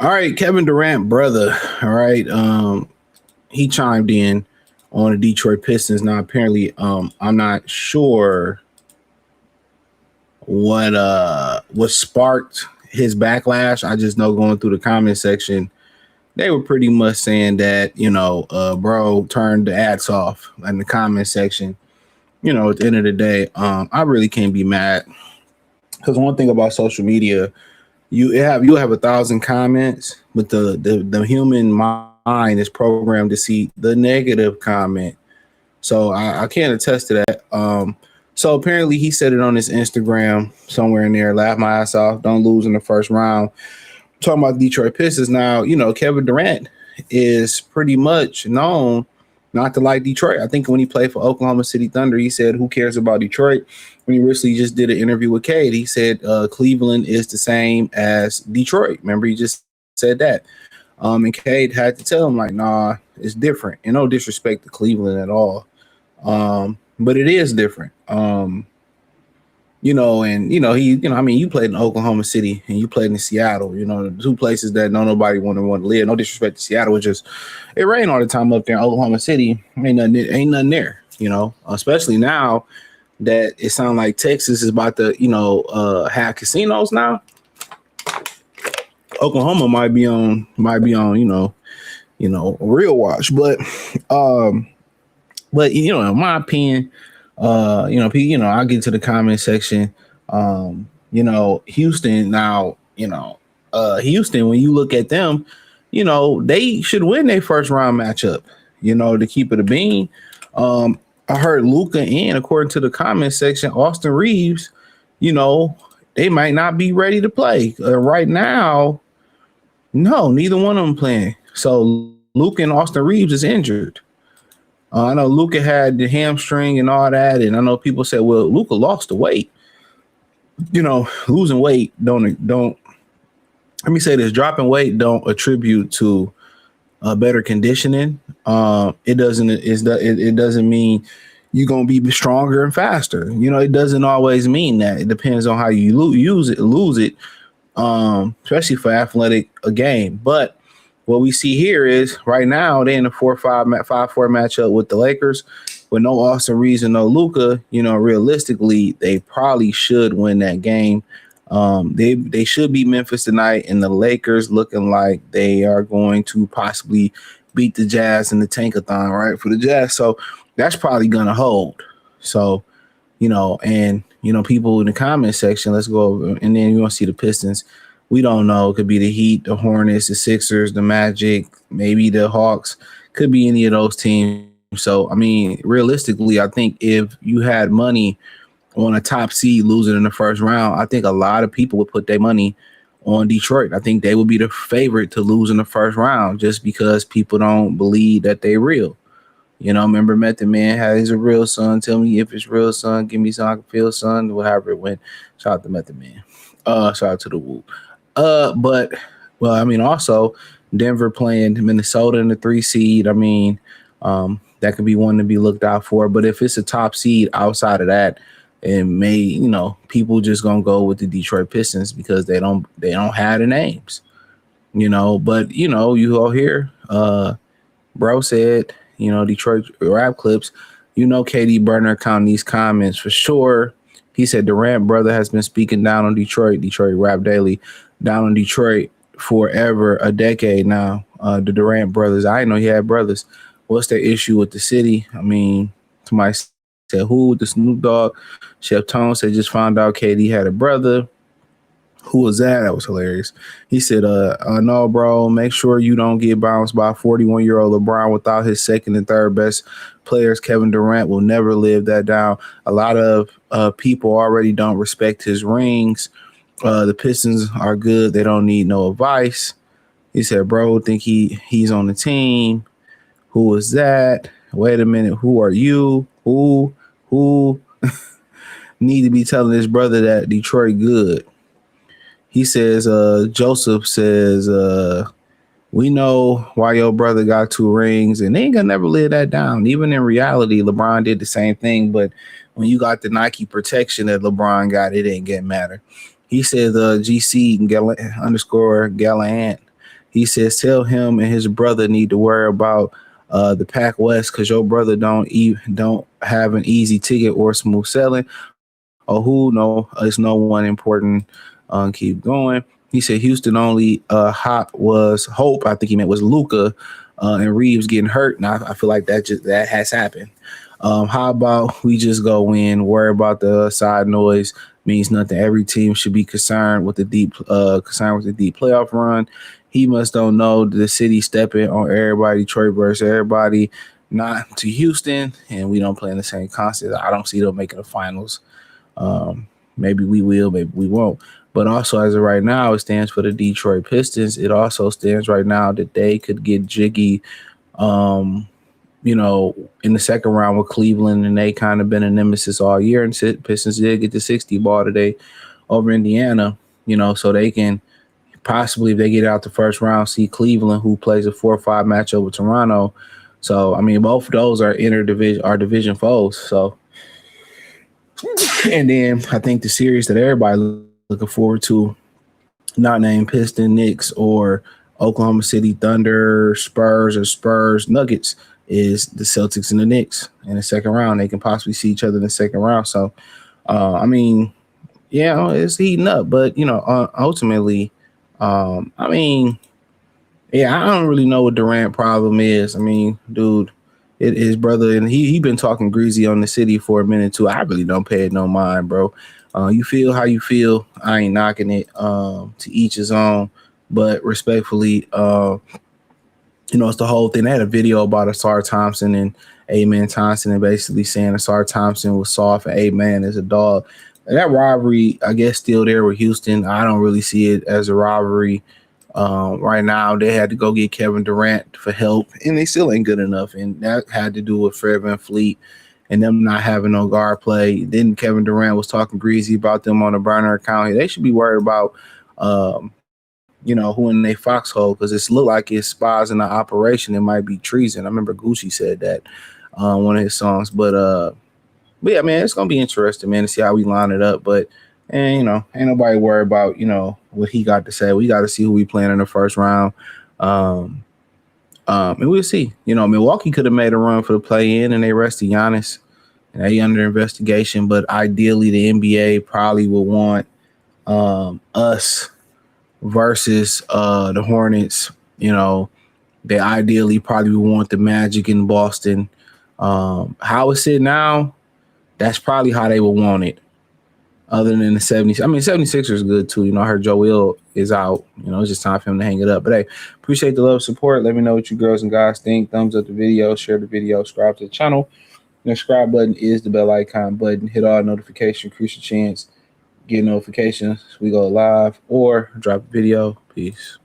All right, Kevin Durant, brother. All right. He chimed in on the Detroit Pistons. Now apparently, I'm not sure what sparked his backlash. I just know going through the comment section, they were pretty much saying that, bro, turned the ads off in the comment section. At the end of the day, I really can't be mad because one thing about social media, you'll have 1,000 comments, but the human mind is programmed to see the negative comment. So I can't attest to that. So apparently he said it on his Instagram somewhere in there. Laugh my ass off. Don't lose in the first round. Talking about Detroit Pistons now. Kevin Durant is pretty much known not to like Detroit. I think when he played for Oklahoma City Thunder, he said, "Who cares about Detroit?" When he recently just did an interview with Cade, he said Cleveland is the same as Detroit. Remember, he just said that. And Cade had to tell him like, "Nah, it's different." And no disrespect to Cleveland at all, but it is different. I mean, you played in Oklahoma City and you played in Seattle, the two places that nobody want to live. No disrespect to Seattle, it rained all the time up there in Oklahoma City. Ain't nothing there, especially now that it sounds like Texas is about to, have casinos now. Oklahoma might be on, a real watch, but in my opinion, I get to the comment section. Houston now, Houston, when you look at them, they should win their first round matchup, to keep it a bean. I heard Luca and according to the comment section, Austin Reeves, they might not be ready to play right now. No, neither one of them playing. So Luca and Austin Reeves is injured. I know Luca had the hamstring and all that, and I know people said, "Well, Luca lost the weight." Losing weight don't. Let me say this: dropping weight don't attribute to better conditioning. It doesn't mean you're gonna be stronger and faster. It doesn't always mean that. It depends on how you lose it, especially for athletic a game. But what we see here is right now they're in a 4-5 5-4 matchup with the Lakers with no Austin Reeves and no Luca. Realistically, they probably should win that game. They should beat Memphis tonight, and the Lakers looking like they are going to possibly beat the Jazz in the tankathon, right, for the Jazz. So that's probably gonna hold. So, people in the comment section, let's go over, and then you want to see the Pistons. We don't know. It could be the Heat, the Hornets, the Sixers, the Magic, maybe the Hawks. Could be any of those teams. So, I mean, realistically, I think if you had money on a top seed losing in the first round, I think a lot of people would put their money on Detroit. I think they would be the favorite to lose in the first round just because people don't believe that they're real. Remember Method Man had his real son. Tell me if it's real, son. Give me something I can feel, son. Whatever it went. Shout out to Method Man. Shout out to the Woo. But also Denver playing Minnesota in the 3 seed. I mean, that could be one to be looked out for. But if it's a top seed outside of that, it may, people just gonna go with the Detroit Pistons because they don't have the names, But you all hear, bro said, Detroit rap clips. KD Burner counting these comments for sure. He said Durant brother has been speaking down on Detroit Rap Daily, down on Detroit forever, a decade now. The Durant brothers, I didn't know he had brothers. What's their issue with the city? I mean, somebody said who? The Snoop Dogg. Chef Tone said just found out KD had a brother. Who was that? That was hilarious. He said, no, bro, make sure you don't get bounced by 41-year-old LeBron without his second and third best players. Kevin Durant will never live that down. A lot of people already don't respect his rings. The Pistons are good. They don't need no advice. He said, bro, think he's on the team. Who was that? Wait a minute. Who are you? Who need to be telling his brother that Detroit good? He says, Joseph says, we know why your brother got 2 rings and they ain't gonna never live that down. Even in reality, LeBron did the same thing. But when you got the Nike protection that LeBron got, it didn't get matter. He says, GC _Gallant He says, tell him and his brother need to worry about the Pac West because your brother don't have an easy ticket or smooth selling. Oh, who? No, it's no one important. Keep going. He said Houston only hot was hope. I think he meant was Luca and Reeves getting hurt. Now I feel like that has happened. How about we just go in, worry about the side noise means nothing. Every team should be concerned with the deep playoff run. He must don't know the city stepping on everybody, Detroit versus everybody, not to Houston, and we don't play in the same concept. I don't see them making the finals. Maybe we will, maybe we won't. But also, as of right now, it stands for the Detroit Pistons. It also stands right now that they could get jiggy, um, in the second round with Cleveland, and they kind of been a nemesis all year. And Pistons did get the 60 ball today over Indiana, so they can possibly, if they get out the first round, see Cleveland, who plays a 4-5 matchup with Toronto. So, I mean, both of those are division foes. So, and then I think the series that everybody looking forward to, not named Piston, Knicks, or Oklahoma City Thunder, Spurs, Nuggets, is the Celtics and the Knicks in the second round. They can possibly see each other in the second round. So, I mean, yeah, it's heating up. But, ultimately, I mean, yeah, I don't really know what Durant problem is. I mean, dude, his brother, and he been talking greasy on the city for a minute too. I really don't pay it no mind, bro. You feel how you feel. I ain't knocking it. To each his own, but respectfully, it's the whole thing. They had a video about Asar Thompson and Amen Thompson, and basically saying Asar Thompson was soft and Amen is a dog. And that rivalry, I guess, still there with Houston. I don't really see it as a rivalry. Right now, they had to go get Kevin Durant for help, and they still ain't good enough. And that had to do with Fred VanVleet and them not having no guard play. Then Kevin Durant was talking greasy about them on the burner account. They should be worried about, who in their foxhole, because it's look like it's spies in the operation. It might be treason. I remember Gucci said that one of his songs. But yeah, man, it's gonna be interesting, man, to see how we line it up. But ain't nobody worried about what he got to say. We got to see who we playing in the first round. And we'll see. Milwaukee could have made a run for the play-in, and they rested Giannis, and they under investigation. But ideally, the NBA probably would want us versus the Hornets. They ideally probably would want the Magic in Boston. How it's it now, that's probably how they would want it. Other than the 70s. I mean, 76ers is good too. I heard Joel is out. It's just time for him to hang it up. But hey, appreciate the love and support. Let me know what you girls and guys think. Thumbs up the video, share the video, subscribe to the channel. The subscribe button is the bell icon button. Hit all notifications, increase your chance. Get notifications. We go live or drop a video. Peace.